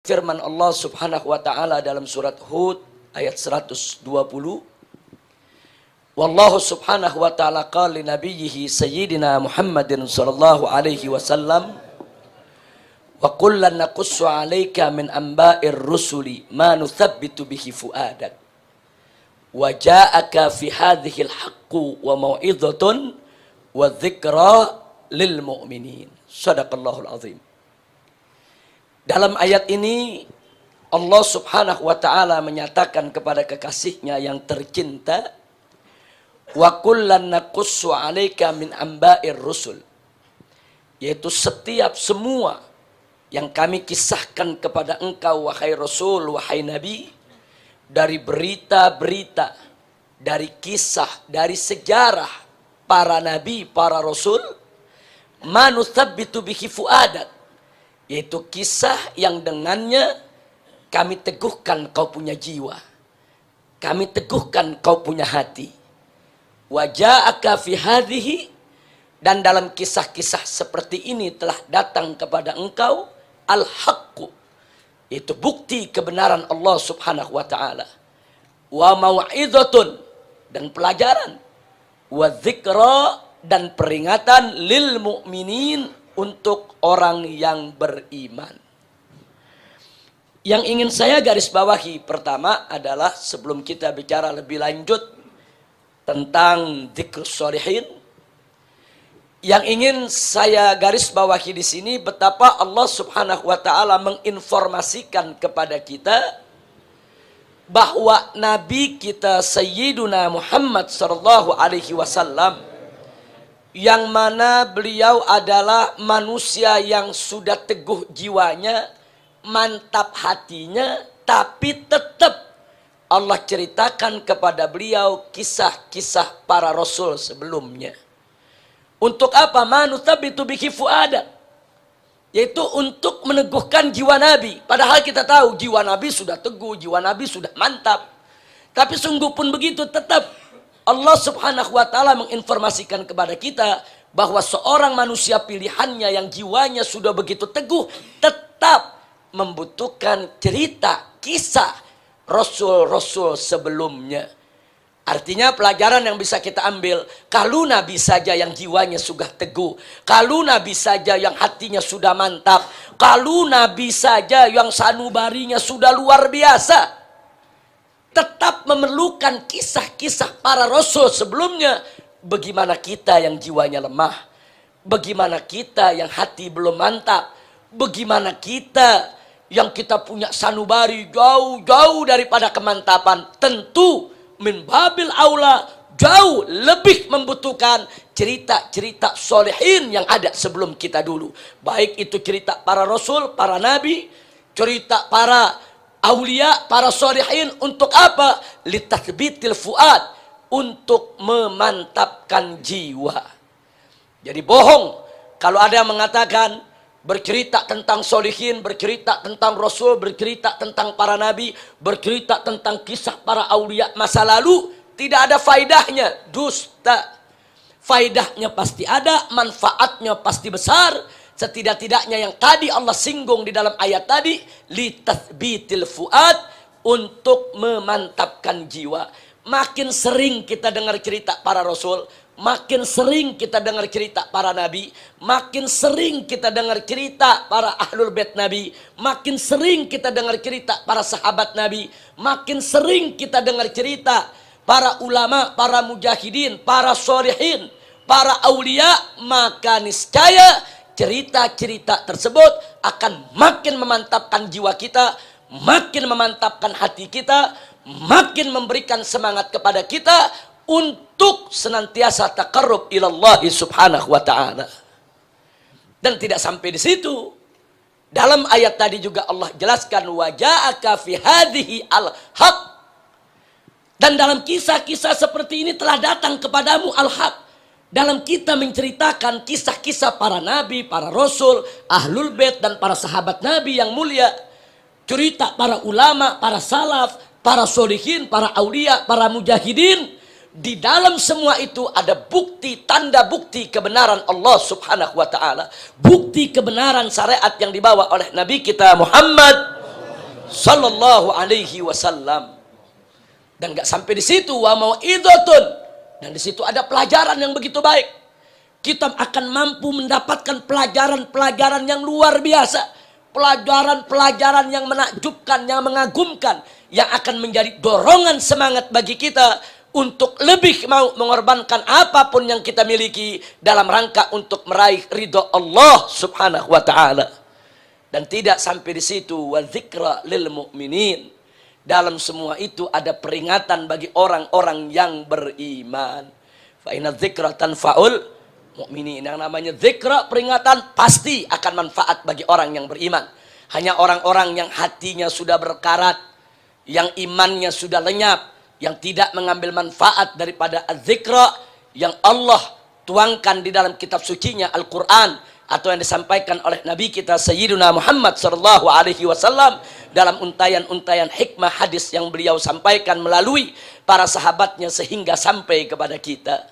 Firman Allah Subhanahu wa taala dalam surat Hud ayat 120. Wallahu subhanahu wa ta'ala qala li nabiyhi sayyidina Muhammadin sallallahu alaihi wasallam wa kullan naqussu 'alaika min amba'ir rusuli ma nuthabbitu bihi fu'adak wa ja'aka fi hadhihi al-haqqu wa mau'izatun wa dzikra lil mu'minin. Shadaqallahul azim. Dalam ayat ini Allah subhanahu wa ta'ala menyatakan kepada kekasihnya yang tercinta, wa kullan naqussu 'alaika min amba'ir rusul, yaitu setiap semua yang kami kisahkan kepada engkau wahai Rasul, wahai Nabi, dari berita-berita, dari kisah, dari sejarah para Nabi, para Rasul, manuthabbitu bihi fu'adak, yaitu kisah yang dengannya kami teguhkan kau punya jiwa, kami teguhkan kau punya hati. Wa ja'aka fi hadhihi, dan dalam kisah-kisah seperti ini telah datang kepada engkau al-haqqu, itu bukti kebenaran Allah subhanahu wa ta'ala, wa mau'izatun, dan pelajaran, wa dzikra, dan peringatan lil mu'minin, untuk orang yang beriman. Yang ingin saya garis bawahi pertama adalah, sebelum kita bicara lebih lanjut tentang dzikrus sholihin, yang ingin saya garis bawahi di sini betapa Allah Subhanahu wa taala menginformasikan kepada kita bahwa Nabi kita Sayyiduna Muhammad sallallahu alaihi wasallam, yang mana beliau adalah manusia yang sudah teguh jiwanya, mantap hatinya, tapi tetap Allah ceritakan kepada beliau kisah-kisah para Rasul sebelumnya. Untuk apa? Manuthabbitu bihi fu'adak, yaitu untuk meneguhkan jiwa Nabi. Padahal kita tahu jiwa Nabi sudah teguh, jiwa Nabi sudah mantap. Tapi sungguh pun begitu, tetap Allah subhanahu wa ta'ala menginformasikan kepada kita bahwa seorang manusia pilihannya yang jiwanya sudah begitu teguh tetap membutuhkan cerita, kisah Rasul-Rasul sebelumnya. Artinya pelajaran yang bisa kita ambil, kalau Nabi saja yang jiwanya sudah teguh, kalau Nabi saja yang hatinya sudah mantap, kalau Nabi saja yang sanubarinya sudah luar biasa, tetap memerlukan kisah-kisah para Rasul sebelumnya. Bagaimana kita yang jiwanya lemah? Bagaimana kita yang hati belum mantap? Bagaimana kita yang kita punya sanubari jauh-jauh daripada kemantapan? Tentu min babil aula jauh lebih membutuhkan cerita-cerita solehin yang ada sebelum kita dulu. Baik itu cerita para Rasul, para Nabi, cerita para aulia, para solehin. Untuk apa? Litathbitil fuad, untuk memantapkan jiwa. Jadi bohong kalau ada yang mengatakan bercerita tentang solihin, bercerita tentang Rasul, bercerita tentang para Nabi, bercerita tentang kisah para aulia masa lalu, tidak ada faidahnya. Dusta. Faidahnya pasti ada, manfaatnya pasti besar. Setidak-tidaknya yang tadi Allah singgung di dalam ayat tadi, litathbitil fuad, untuk memantapkan jiwa. Makin sering kita dengar cerita para Rasul, makin sering kita dengar cerita para Nabi, makin sering kita dengar cerita para ahlul bait Nabi, makin sering kita dengar cerita para sahabat Nabi, makin sering kita dengar cerita para ulama, para mujahidin, para sholihin, para aulia, maka niscaya cerita-cerita tersebut akan makin memantapkan jiwa kita, makin memantapkan hati kita, makin memberikan semangat kepada kita untuk senantiasa taqarrub ilallahi subhanahu wa ta'ala. Dan tidak sampai di situ. Dalam ayat tadi juga Allah jelaskan, wa ja'aka fi hadhihi al-haq, dan dalam kisah-kisah seperti ini telah datang kepadamu al-haq. Dalam kita menceritakan kisah-kisah para nabi, para rasul, ahlul bait, dan para sahabat Nabi yang mulia, cerita para ulama, para salaf, para solihin, para aulia, para mujahidin. Di dalam semua itu ada bukti, tanda bukti kebenaran Allah subhanahu wa ta'ala. Bukti kebenaran syariat yang dibawa oleh Nabi kita Muhammad sallallahu alaihi wasallam. Dan nggak sampai di situ, wa mau'idhatun, dan di situ ada pelajaran yang begitu baik. Kita akan mampu mendapatkan pelajaran-pelajaran yang luar biasa, pelajaran-pelajaran yang menakjubkan, yang mengagumkan, yang akan menjadi dorongan semangat bagi kita untuk lebih mau mengorbankan apapun yang kita miliki dalam rangka untuk meraih ridho Allah Subhanahu wa taala. Dan tidak sampai di situ, wa dzikra lil mu'minin. Dalam semua itu ada peringatan bagi orang-orang yang beriman. Fa inna dzikra tanfa'ul mu'minin. Yang namanya dzikra, peringatan, pasti akan manfaat bagi orang yang beriman. Hanya orang-orang yang hatinya sudah berkarat, yang imannya sudah lenyap, yang tidak mengambil manfaat daripada dzikra yang Allah tuangkan di dalam kitab sucinya Al-Quran, atau yang disampaikan oleh Nabi kita Sayyiduna Muhammad sallallahu alaihi wasallam dalam untayan-untayan hikmah hadis yang beliau sampaikan melalui para sahabatnya sehingga sampai kepada kita.